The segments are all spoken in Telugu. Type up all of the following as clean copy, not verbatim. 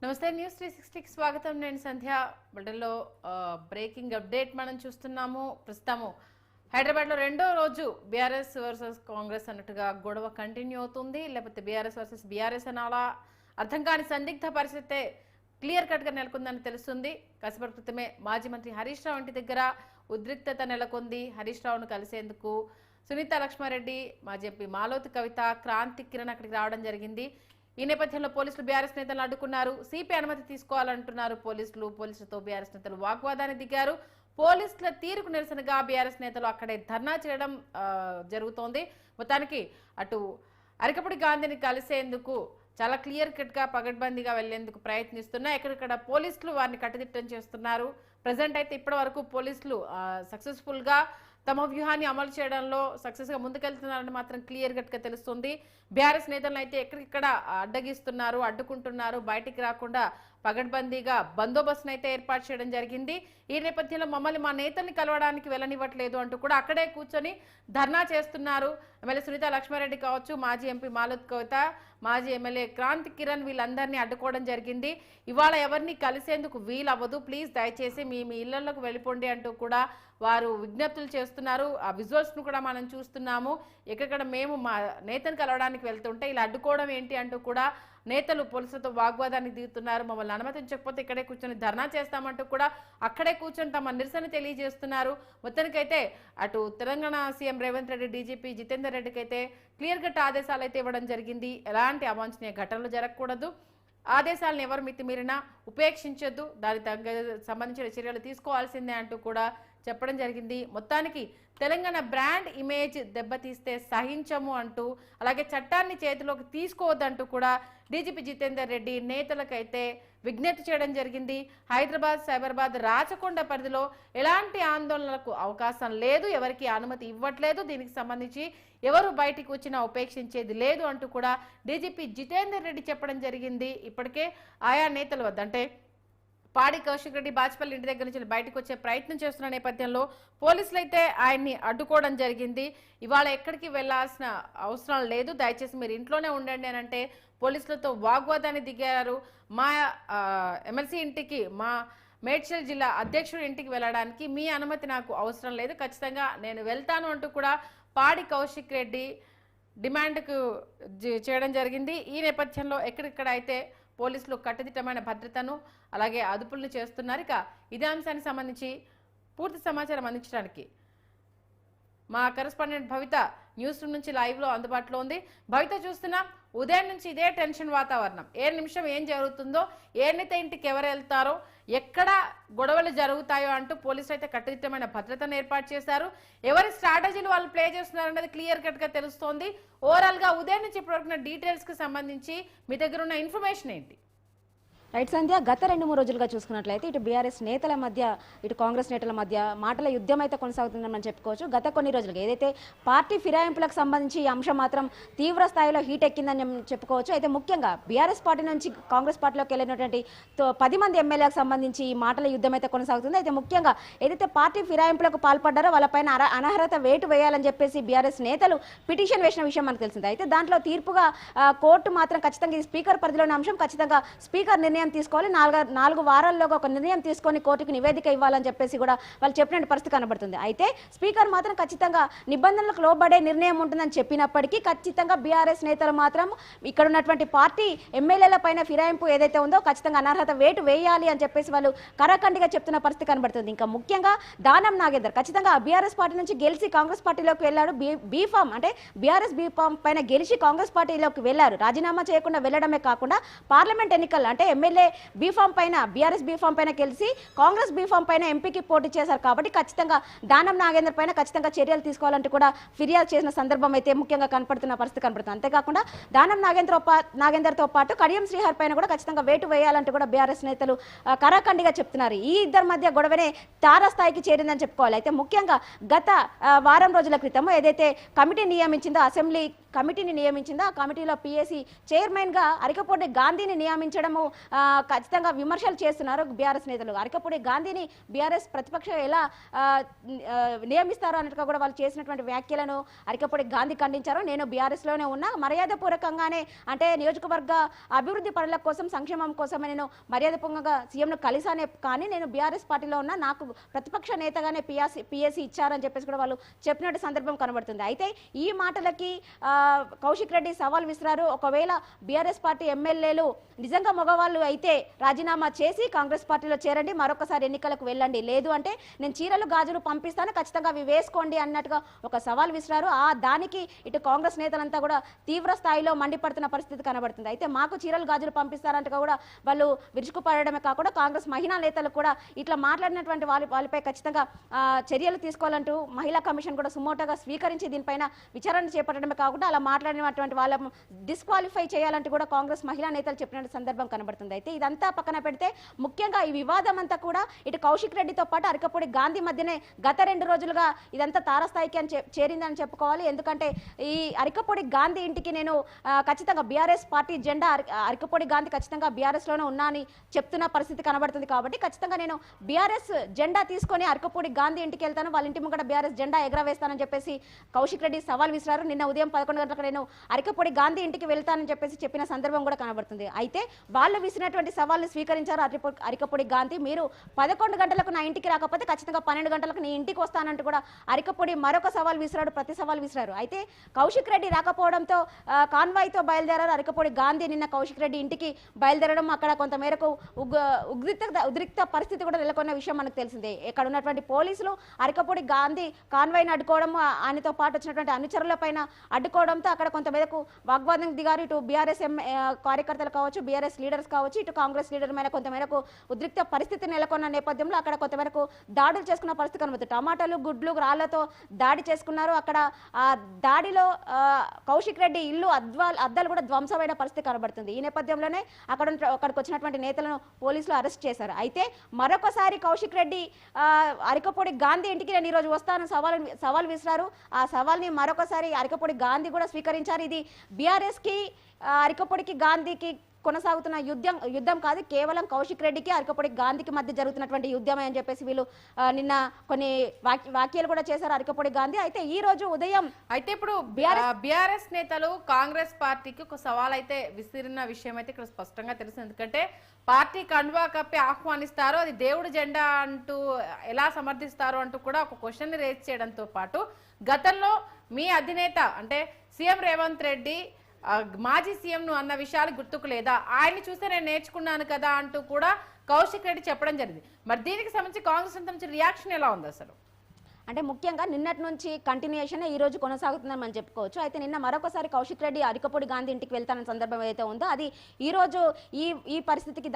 నమస్తే న్యూస్ 360కి స్వాగతం. నేను సంధ్య. బులెటిన్లో బ్రేకింగ్ అప్డేట్ మనం చూస్తున్నాము. ప్రస్తుతము హైదరాబాద్లో రెండో రోజు బీఆర్ఎస్ వర్సెస్ కాంగ్రెస్ అన్నట్టుగా గొడవ కంటిన్యూ అవుతుంది. లేకపోతే బీఆర్ఎస్ వర్సెస్ బీఆర్ఎస్ అనాలా అర్థం కాని సందిగ్ధ పరిస్థితే క్లియర్ కట్గా నెలకొందని తెలుస్తుంది. కాసేపటి క్రితమే మాజీ మంత్రి హరీష్ రావు ఇంటి దగ్గర ఉద్రిక్తత నెలకొంది. హరీష్ రావును కలిసేందుకు సునీత లక్ష్మారెడ్డి, మాజీ ఎంపీ మాలోతి కవిత, క్రాంతి కిరణ్ అక్కడికి రావడం జరిగింది. ఈ నేపథ్యంలో పోలీసులు బీఆర్ఎస్ నేతలను అడ్డుకున్నారు. సిపి అనుమతి తీసుకోవాలంటున్నారు పోలీసులతో బీఆర్ఎస్ నేతలు వాగ్వాదాన్ని దిగారు. పోలీసుల తీరుకు నిరసనగా బీఆర్ఎస్ నేతలు అక్కడే ధర్నా చేయడం జరుగుతోంది. మొత్తానికి అటు అరికపూడి గాంధీని కలిసేందుకు చాలా క్లియర్ కట్ గా పగడ్బందీగా వెళ్లేందుకు ప్రయత్నిస్తున్నా ఎక్కడెక్కడ పోలీసులు వారిని కట్టుదిట్టం చేస్తున్నారు. ప్రజెంట్ అయితే ఇప్పటి వరకు పోలీసులు సక్సెస్ఫుల్ గా తమ వ్యూహాన్ని అమలు చేయడంలో సక్సెస్ గా ముందుకెళ్తున్నారని మాత్రం క్లియర్ కట్ గా తెలుస్తుంది. బీఆర్ఎస్ నేతలను అయితే ఎక్కడిక్కడ అడ్డగిస్తున్నారు, అడ్డుకుంటున్నారు. బయటికి రాకుండా పగడ్బందీగా బందోబస్తును అయితే ఏర్పాటు చేయడం జరిగింది. ఈ నేపథ్యంలో మమ్మల్ని మా నేతల్ని కలవడానికి వెళ్ళనివ్వట్లేదు అంటూ కూడా అక్కడే కూర్చొని ధర్నా చేస్తున్నారు. ఎమ్మెల్యే సునీత లక్ష్మారెడ్డి కావచ్చు, మాజీ ఎంపీ మాలోత్ కవిత, మాజీ ఎమ్మెల్యే క్రాంతి కిరణ్ వీళ్ళందరినీ అడ్డుకోవడం జరిగింది. ఇవాళ ఎవరిని కలిసేందుకు వీలవ్వదు, ప్లీజ్ దయచేసి మీ ఇళ్లలోకి వెళ్ళిపోండి అంటూ కూడా వారు విజ్ఞప్తులు చేస్తున్నారు. ఆ విజువల్స్ ను కూడా మనం చూస్తున్నాము. ఎక్కడ మేము మా నేతను కలవడానికి వెళ్తుంటే ఇలా అడ్డుకోవడం ఏంటి అంటూ కూడా నేతలు పోలీసులతో వాగ్వాదానికి దిగుతున్నారు. మమ్మల్ని అనుమతించకపోతే ఇక్కడే కూర్చొని ధర్నా చేస్తామంటూ కూడా అక్కడే కూర్చొని తమ నిరసన తెలియజేస్తున్నారు. మొత్తానికైతే అటు తెలంగాణ సీఎం రేవంత్ రెడ్డి, డీజీపీ జితేందర్ రెడ్డికి అయితే క్లియర్ కట్ ఆదేశాలు అయితే ఇవ్వడం జరిగింది. ఎలాంటి అవాంఛనీయ ఘటనలు జరగకూడదు, ఆదేశాలను ఎవరు మితిమీరినా ఉపేక్షించొద్దు, దానికి సంబంధించిన చర్యలు తీసుకోవాల్సిందే అంటూ కూడా చెప్పడం జరిగింది. మొత్తానికి తెలంగాణ బ్రాండ్ ఇమేజ్ దెబ్బతీస్తే సహించము అంటూ, అలాగే చట్టాన్ని చేతిలోకి తీసుకోవద్దంటూ కూడా డీజీపీ జితేందర్ రెడ్డి నేతలకైతే విజ్ఞప్తి చేయడం జరిగింది. హైదరాబాద్, సైబరాబాద్, రాచకొండ పరిధిలో ఎలాంటి ఆందోళనలకు అవకాశం లేదు, ఎవరికి అనుమతి ఇవ్వట్లేదు, దీనికి సంబంధించి ఎవరు బయటికి వచ్చినా ఉపేక్షించేది లేదు అంటూ కూడా డీజీపీ జితేందర్ రెడ్డి చెప్పడం జరిగింది. ఇప్పటికే ఆయా నేతల వద్ద అంటే పాడి కౌశిక్ రెడ్డి బాజ్పల్లి ఇంటి దగ్గర నుంచి బయటకు వచ్చే ప్రయత్నం చేస్తున్న నేపథ్యంలో పోలీసులు అయితే ఆయన్ని అడ్డుకోవడం జరిగింది. ఇవాళ ఎక్కడికి వెళ్లాల్సిన అవసరం లేదు, దయచేసి మీరు ఇంట్లోనే ఉండండి అని అంటే పోలీసులతో వాగ్వాదాన్ని దిగారు. మా ఎమ్మెల్సీ ఇంటికి, మా మేడ్చల్ జిల్లా అధ్యక్షుడి ఇంటికి వెళ్ళడానికి మీ అనుమతి నాకు అవసరం లేదు, ఖచ్చితంగా నేను వెళ్తాను అంటూ కూడా పాడి కౌశిక్ రెడ్డి డిమాండ్కు చేయడం జరిగింది. ఈ నేపథ్యంలో ఎక్కడిక్కడ అయితే పోలీసులు కట్టుదిట్టమైన భద్రతను అలాగే అదుపులను చేస్తున్నారు. ఇక ఇదే అంశానికి సంబంధించి పూర్తి సమాచారం అందించడానికి మా కరెస్పాండెంట్ భవిత న్యూస్ రూమ్ నుంచి లైవ్ లో అందుబాటులో ఉంది. భవిత, చూస్తున్నాం ఉదయం నుంచి ఇదే టెన్షన్ వాతావరణం. ఏ నిమిషం ఏం జరుగుతుందో, ఏ నేత ఇంటికి ఎవరు వెళ్తారో, ఎక్కడ గొడవలు జరుగుతాయో అంటూ పోలీసులు అయితే కట్టుదిట్టమైన భద్రతను ఏర్పాటు చేశారు. ఎవరి స్ట్రాటజీలు వాళ్ళు ప్లే చేస్తున్నారు అనేది క్లియర్ కట్ గా తెలుస్తోంది. ఓవరాల్ గా ఉదయం నుంచి ఇప్పటివరకు డీటెయిల్స్ కి సంబంధించి మీ దగ్గర ఉన్న ఇన్ఫర్మేషన్ ఏంటి? రైట్ సంధ్య, గత 2-3 రోజులుగా చూసుకున్నట్లయితే ఇటు బీఆర్ఎస్ నేతల మధ్య, ఇటు కాంగ్రెస్ నేతల మధ్య మాటల యుద్ధం అయితే కొనసాగుతుందని మనం చెప్పుకోవచ్చు. గత కొన్ని రోజులుగా ఏదైతే పార్టీ ఫిరాయింపులకు సంబంధించి ఈ అంశం మాత్రం తీవ్ర స్థాయిలో హీట్ ఎక్కిందని చెప్పుకోవచ్చు. అయితే ముఖ్యంగా బీఆర్ఎస్ పార్టీ నుంచి కాంగ్రెస్ పార్టీలోకి వెళ్ళినటువంటి 10 మంది ఎమ్మెల్యేలకు సంబంధించి ఈ మాటల యుద్ధం అయితే కొనసాగుతుంది. అయితే ముఖ్యంగా ఏదైతే పార్టీ ఫిరాయింపులకు పాల్పడ్డారో వాళ్ళపైన అనర్హత వేటు వేయాలని చెప్పేసి బీఆర్ఎస్ నేతలు పిటిషన్ వేసిన విషయం మనకు తెలిసింది. అయితే దాంట్లో తీర్పుగా కోర్టు మాత్రం ఖచ్చితంగా ఇది స్పీకర్ పరిధిలోని అంశం, ఖచ్చితంగా స్పీకర్ నిర్ణయం తీసుకోవాలి, 4 వారాల్లోగా ఒక నిర్ణయం తీసుకొని కోర్టుకు నివేదిక ఇవ్వాలని చెప్పేసి కూడా వాళ్ళు చెప్పిన పరిస్థితి కనబడుతుంది. అయితే స్పీకర్ మాత్రం ఖచ్చితంగా నిబంధనలకు లోబడే నిర్ణయం ఉంటుందని చెప్పినప్పటికీ ఖచ్చితంగా బీఆర్ఎస్ నేతలు మాత్రం ఇక్కడ ఉన్నటువంటి పార్టీ ఎమ్మెల్యేల పైన ఫిరాయింపు ఏదైతే ఉందో ఖచ్చితంగా అనర్హత వేటు వేయాలి అని చెప్పేసి వాళ్ళు కరాఖండిగా చెప్తున్న పరిస్థితి కనబడుతుంది. ఇంకా ముఖ్యంగా దానం నాగేందర్ ఖచ్చితంగా బీఆర్ఎస్ పార్టీ నుంచి గెలిచి కాంగ్రెస్ పార్టీలోకి వెళ్ళాడు. బీఫామ్ అంటే బీఆర్ఎస్ బీఫామ్ పైన గెలిచి కాంగ్రెస్ పార్టీలోకి వెళ్లారు. రాజీనామా చేయకుండా వెళ్లడమే కాకుండా పార్లమెంట్ ఎన్నికలు అంటే ఎమ్మెల్యే బీఫామ్ పైన, బీఆర్ఎస్ బీఫామ్ పైన గెలిచి కాంగ్రెస్ బీఫామ్ పైన ఎంపీకి పోటీ చేశారు. కాబట్టి ఖచ్చితంగా దానం నాగేందర్ పైన ఖచ్చితంగా చర్యలు తీసుకోవాలంటూ కూడా ఫిర్యాదు చేసిన సందర్భం అయితే ముఖ్యంగా కనపడుతున్న పరిస్థితి కనపడుతుంది. అంతేకాకుండా దానం నాగేందర్తో పాటు కడియం శ్రీహర్ పైన కూడా ఖచ్చితంగా వేటు వేయాలంటూ కూడా బీఆర్ఎస్ నేతలు కరాఖండిగా చెప్తున్నారు. ఈ ఇద్దరి మధ్య గొడవనే తారాస్థాయికి చేరిందని చెప్పుకోవాలి. అయితే ముఖ్యంగా గత వారం రోజుల క్రితం ఏదైతే కమిటీ నియమించిందో, అసెంబ్లీ కమిటీని నియమించిందో, ఆ కమిటీలో పిఎసి చైర్మన్ గా అరికపూడి గాంధీని నియమించడము ఖచ్చితంగా విమర్శలు చేస్తున్నారు బీఆర్ఎస్ నేతలు. అరకపూడి గాంధీని బీఆర్ఎస్ ప్రతిపక్షం ఎలా నియమిస్తారో అన్నట్టుగా కూడా వాళ్ళు చేసినటువంటి వ్యాఖ్యలను అరకపూడి గాంధీ ఖండించారు. నేను బీఆర్ఎస్లోనే ఉన్నా, మర్యాదపూర్వకంగానే అంటే నియోజకవర్గ అభివృద్ధి పనుల కోసం సంక్షేమం కోసమే నేను మర్యాదపూర్వకంగా సీఎంను కలిసానే, కానీ నేను బీఆర్ఎస్ పార్టీలో ఉన్నా, నాకు ప్రతిపక్ష నేతగానే పిఎస్సి ఇచ్చారని చెప్పేసి కూడా వాళ్ళు చెప్పినట్టు సందర్భం కనబడుతుంది. అయితే ఈ మాటలకి కౌశిక్ రెడ్డి సవాల్ విసిరారు. ఒకవేళ బీఆర్ఎస్ పార్టీ ఎమ్మెల్యేలు నిజంగా మగవాళ్ళు అయితే రాజీనామా చేసి కాంగ్రెస్ పార్టీలో చేరండి, మరొకసారి ఎన్నికలకు వెళ్ళండి, లేదు అంటే నేను చీరలు గాజులు పంపిస్తాను, ఖచ్చితంగా అవి వేసుకోండి అన్నట్టుగా ఒక సవాల్ విసిరారు. దానికి ఇటు కాంగ్రెస్ నేతలంతా కూడా తీవ్ర స్థాయిలో మండిపడుతున్న పరిస్థితి కనబడుతుంది. అయితే మాకు చీరలు గాజులు పంపిస్తారంటగా కూడా వాళ్ళు విరుచుకుపడమే కాకుండా కాంగ్రెస్ మహిళా నేతలు కూడా ఇట్లా మాట్లాడినటువంటి వాళ్ళపై ఖచ్చితంగా చర్యలు తీసుకోవాలంటూ మహిళా కమిషన్ కూడా సుమోటోగా స్వీకరించి దీనిపైన విచారణ చేపట్టడమే కాకుండా అలా మాట్లాడినటువంటి వాళ్ళను డిస్క్వాలిఫై చేయాలంటూ కూడా కాంగ్రెస్ మహిళా నేతలు చెప్పిన సందర్భం కనబడుతుంది. అయితే ఇదంతా పక్కన పెడితే ముఖ్యంగా ఈ వివాదం అంతా కూడా ఇటు కౌశిక్ రెడ్డితో పాటు అరకపూడి గాంధీ మధ్యనే గత 2 రోజులుగా ఇదంతా తారస్థాయికి చేరిందని చెప్పుకోవాలి. ఎందుకంటే ఈ అరకపూడి గాంధీ ఇంటికి నేను ఖచ్చితంగా బీఆర్ఎస్ పార్టీ జెండా అరకపూడి గాంధీ ఖచ్చితంగా బీఆర్ఎస్ లోనే ఉన్నా అని చెప్తున్న పరిస్థితి కనబడుతుంది. కాబట్టి ఖచ్చితంగా నేను బీఆర్ఎస్ జెండా తీసుకొని అరకపూడి గాంధీ ఇంటికి వెళ్తాను, వాళ్ళ ఇంటి ముంగట బీఆర్ఎస్ జెండా ఎగరవేస్తానని చెప్పేసి కౌశిక్ రెడ్డి సవాల్ విసిరారు. నిన్న ఉదయం 11 గంటలకు నేను అరకపూడి గాంధీ ఇంటికి వెళ్తానని చెప్పేసి చెప్పిన సందర్భం కూడా కనబడుతుంది. అయితే వాళ్ళు విసిరినటువంటి సవాల్ని స్వీకరించారు అరకపూడి గాంధీ. మీరు 11 గంటలకు నా ఇంటికి రాకపోతే ఖచ్చితంగా 12 గంటలకు నీ ఇంటికి వస్తానంటూ కూడా అరకపూడి మరొక సవాల్ విసిరాడు, ప్రతి సవాల్ విసిరారు. అయితే కౌశిక్ రెడ్డి రాకపోవడంతో కాన్వాయ్తో బయలుదేరారు అరకపూడి గాంధీ. నిన్న కౌశిక్ రెడ్డి ఇంటికి బయలుదేరడం అక్కడ కొంత మేరకు ఉద్రిక్త పరిస్థితి కూడా నెలకొన్న విషయం మనకు తెలిసిందే. ఇక్కడ ఉన్నటువంటి పోలీసులు అరకపూడి గాంధీ కాన్వాయ్ని అడ్డుకోవడం, ఆయనతో పాటు వచ్చినటువంటి అనుచరుల పైన అడ్డుకోవడంతో అక్కడ కొంత మేరకు వాగ్వాదం దిగారు. ఇటు బీఆర్ఎస్ కార్యకర్తలు కావచ్చు, బీఆర్ఎస్ లీడర్స్ కావచ్చు, ఇటు కాంగ్రెస్ లీడర్ మీద కొంత మేరకు ఉద్రిక్త పరిస్థితి నెలకొన్న నేపథ్యంలో అక్కడ కొంత మేరకు దాడులు చేసుకున్న పరిస్థితి కనబడుతుంది. టమాటాలు గుడ్లు రాళ్లతో దాడి చేసుకున్నారు. అక్కడ ఆ దాడిలో కౌశిక్ రెడ్డి ఇల్లు అద్దాలు కూడా ధ్వంసమైన పరిస్థితి కనబడుతుంది. ఈ నేపథ్యంలోనే అక్కడికి వచ్చినటువంటి నేతలను పోలీసులు అరెస్ట్ చేశారు. అయితే మరొకసారి కౌశిక్ రెడ్డి అరకపూడి గాంధీ ఇంటికి నేను ఈరోజు వస్తాను సవాల్ విసిరారు. ఆ సవాల్ని మరొకసారి అరకపూడి గాంధీ కూడా స్వీకరించారు. ఇది బీఆర్ఎస్కి అరకపూడికి గాంధీకి కొనసాగుతున్న యుద్ధం కాదు, కేవలం కౌశిక్ రెడ్డికి అరకపూడి గాంధీకి మధ్య జరుగుతున్నటువంటి యుద్ధమే అని చెప్పేసి వీళ్ళు నిన్న కొన్ని వ్యాఖ్యలు కూడా చేశారు అరకపూడి గాంధీ. అయితే ఈ రోజు ఉదయం అయితే ఇప్పుడు బీఆర్ఎస్ నేతలు కాంగ్రెస్ పార్టీకి ఒక సవాల్ అయితే విసిరిన విషయం అయితే ఇక్కడ స్పష్టంగా తెలుసు. ఎందుకంటే పార్టీ కండువా కప్పి ఆహ్వానిస్తారు, అది దేవుడి జెండా అంటూ ఎలా సమర్థిస్తారు అంటూ కూడా ఒక క్వశ్చన్ ని రేజ్ చేయడంతో పాటు గతంలో మీ అధినేత అంటే సీఎం రేవంత్ రెడ్డి మాజీ సీఎం ను అన్న విషయాలు గుర్తుకు లేదా, ఆయన్ని చూస్తే నేను నేర్చుకున్నాను కదా అంటూ కూడా కౌశిక్ రెడ్డి చెప్పడం జరిగింది. మరి దీనికి సంబంధించి కాంగ్రెస్ నుంచి రియాక్షన్ ఎలా ఉంది అసలు? అంటే ముఖ్యంగా నిన్నటి నుంచి కంటిన్యూషన్ ఈ రోజు కొనసాగుతుందని మనం చెప్పుకోవచ్చు. అయితే నిన్న మరొకసారి కౌశిక్ రెడ్డి అరకపూడి గాంధీ ఇంటికి వెళ్తానన్న సందర్భం ఏదైతే ఉందో అది ఈ రోజు ఈ పరిస్థితికి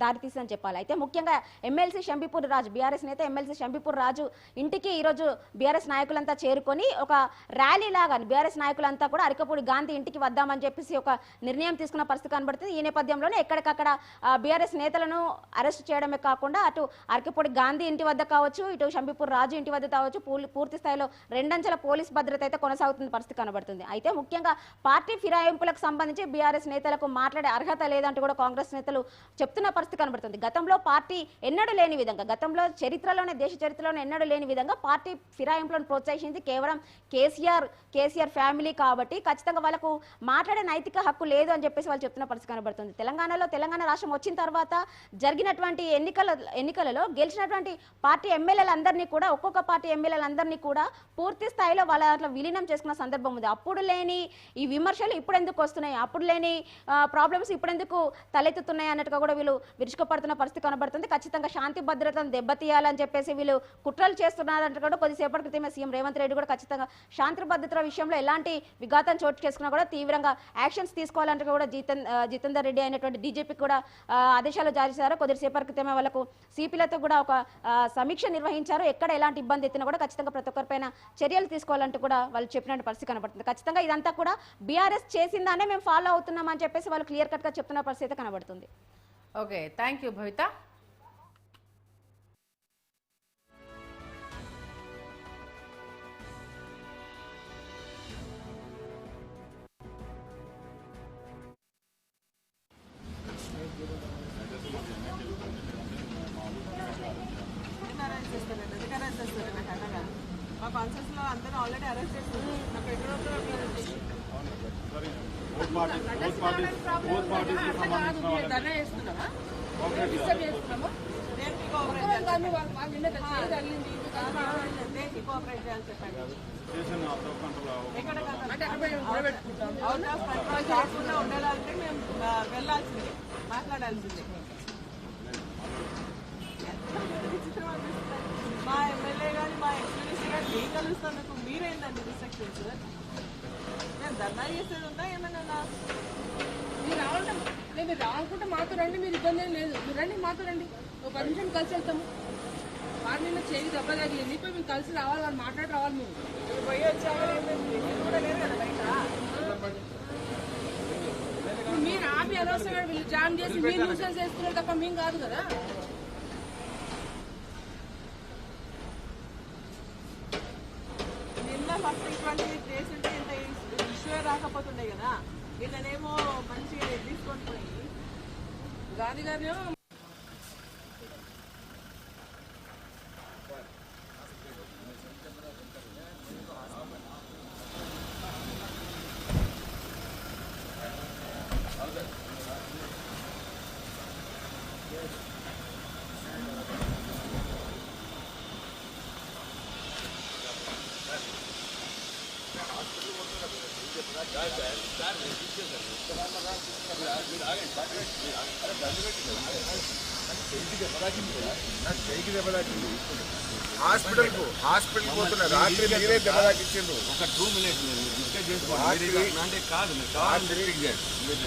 దారితీసిందని చెప్పాలి. అయితే ముఖ్యంగా ఎమ్మెల్సీ షంబీపూర్ రాజు, బీఆర్ఎస్ నేత ఎమ్మెల్సీ షంబీపూర్ రాజు ఇంటికి ఈరోజు బీఆర్ఎస్ నాయకులంతా చేరుకొని ఒక ర్యాలీ లాగా బీఆర్ఎస్ నాయకులంతా కూడా అరకపూడి గాంధీ ఇంటికి వద్దామని చెప్పేసి ఒక నిర్ణయం తీసుకున్న పరిస్థితి కనబడుతుంది. ఈ నేపథ్యంలోనే ఎక్కడికక్కడ బీఆర్ఎస్ నేతలను అరెస్ట్ చేయడమే కాకుండా అటు అరకపూడి గాంధీ ఇంటి వద్ద కావచ్చు, ఇటు షంబీపూర్ రాజు ఇంటి వద్ద కావచ్చు పూర్తి స్థాయిలో 2 అంచెల పోలీస్ భద్రత అయితే కొనసాగుతున్న పరిస్థితి కనబడుతుంది. అయితే ముఖ్యంగా పార్టీ ఫిరాయింపులకు సంబంధించి బీఆర్ఎస్ నేతలకు మాట్లాడే అర్హత లేదంటూ కూడా కాంగ్రెస్ నేతలు చెప్తున్న పరిస్థితి కనబడుతుంది. గతంలో పార్టీ ఎన్నడూ లేని విధంగా, గతంలో దేశ చరిత్రలోనే ఎన్నడూ లేని విధంగా పార్టీ ఫిరాయింపులను ప్రోత్సహించింది కేవలం కేసీఆర్ ఫ్యామిలీ. కాబట్టి ఖచ్చితంగా వాళ్ళకు మాట్లాడే నైతిక హక్కు లేదు అని చెప్పేసి వాళ్ళు చెప్తున్న పరిస్థితి కనబడుతుంది. తెలంగాణ రాష్ట్రం వచ్చిన తర్వాత జరిగినటువంటి ఎన్నికలలో గెలిచినటువంటి పార్టీ ఎమ్మెల్యేలందరినీ కూడా ఒక్కొక్క పార్టీ ఎమ్మెల్యేలందరినీ కూడా పూర్తి స్థాయిలో వాళ్ళ అట్లా విలీనం చేసుకున్న సందర్భం ఉంది. అప్పుడు లేని ఈ విమర్శలు ఇప్పుడు ఎందుకు వస్తున్నాయి, అప్పుడు లేని ప్రాబ్లమ్స్ ఇప్పుడు ఎందుకు తలెత్తుతున్నాయి అన్నట్టుగా కూడా వీళ్ళు విరుచుకుపడుతున్న పరిస్థితి కనబడుతుంది. ఖచ్చితంగా శాంతి భద్రతను దెబ్బతీయాలని చెప్పేసి వీళ్ళు కుట్రలు చేస్తున్నారంటే కూడా కొద్దిసేపటి క్రితమే సీఎం రేవంత్ రెడ్డి కూడా ఖచ్చితంగా శాంతి భద్రతల విషయంలో ఎలాంటి విఘాతం చోటు చేసుకున్నా కూడా తీవ్రంగా యాక్షన్స్ తీసుకోవాలంటే కూడా జితేందర్ రెడ్డి అయినటువంటి డీజీపీ కూడా ఆదేశాలు జారీ చేశారు. కొద్దిసేపటి క్రితమే వాళ్ళకు సిపిలతో కూడా ఒక సమీక్ష నిర్వహించారు. ఎక్కడ ఎలాంటి ఇబ్బంది ఎత్తినా కూడా ఖచ్చితంగా ప్రతి ఒక్కరిపైన చర్యలు తీసుకోవాలంటూ కూడా వాళ్ళు చెప్పినట్టు పరిస్థితి కనబడుతుంది. ఖచ్చితంగా ఇదంతా కూడా బీఆర్ఎస్ చేసిందానే మేము ఫాలో అవుతున్నామని చెప్పేసి వాళ్ళు క్లియర్ కట్ గా చెప్తున్న పరిస్థితి కనబడుతుంది. ఓకే, థ్యాంక్ యూ భవిత. చేసేస్తారు నాకు అర్థం కాదు. మా కాన్సెప్ట్స్లో అందరూ ఆల్రెడీ అరెస్ట్ చేస్తారు. నాకు ఎక్కడో ధర్నా చేస్తున్నావా డిస్టర్బ్ చేస్తున్నామా దేనికి కోఆపరేట్ చేయాలి చెప్పండి. ఎక్కడ అవుట్ ఆఫ్ కంట్రోల్ కాకుండా ఉండడానికి మేము వెళ్ళాల్సిందే, మాట్లాడాల్సిందే. విచిత్రం అనిపిస్తుంది. మా ఎమ్మెల్యే కానీ మా ఎక్స్పీరియన్స్ కానీ ఏం కలుస్తున్నందుకు మీరేందండి రిస్ట్రిక్షన్స్? నేను ధర్నా చేసేది ఉందా ఏమన్నా? మీరు రావాలంటే మీరు రావాలనుకుంటే మాతో రండి, మీరు ఇబ్బంది ఏం లేదు. మీరు రండి, మాతో రండి, ఒక 10 నిమిషం కలిసి వెళ్తాము. వాడి నిన్న చేయి దెబ్బ తగిలింది, ఇప్పుడు మేము కలిసి రావాలి, వాళ్ళు మాట్లాడి రావాలి. మేము పోయి వచ్చాక కూడా లేదు కదా బయట. ఇప్పుడు మీరు ఆపి అనవసరంగా వీళ్ళు జామ్ చేసి మీరు న్యూసెన్స్ చేస్తున్నారు తప్ప మేము కాదు కదా. నిన్న ఫస్ట్ ఇటువంటి చేస్తుంటే ఇంత ఇష్యూ రాకపోతుండే కదా. వీళ్ళనేమో మంచిగా తీసుకొని పోయి గాంధీ గారిని హాస్పిటల్ పోతున్నారు. రాత్రి మీరే దెబ్బ తాకిచ్చిండ్రు. ఒక 2 minutes డిస్కస్ చేసుకోవాలి. అంటే కాదు మీరు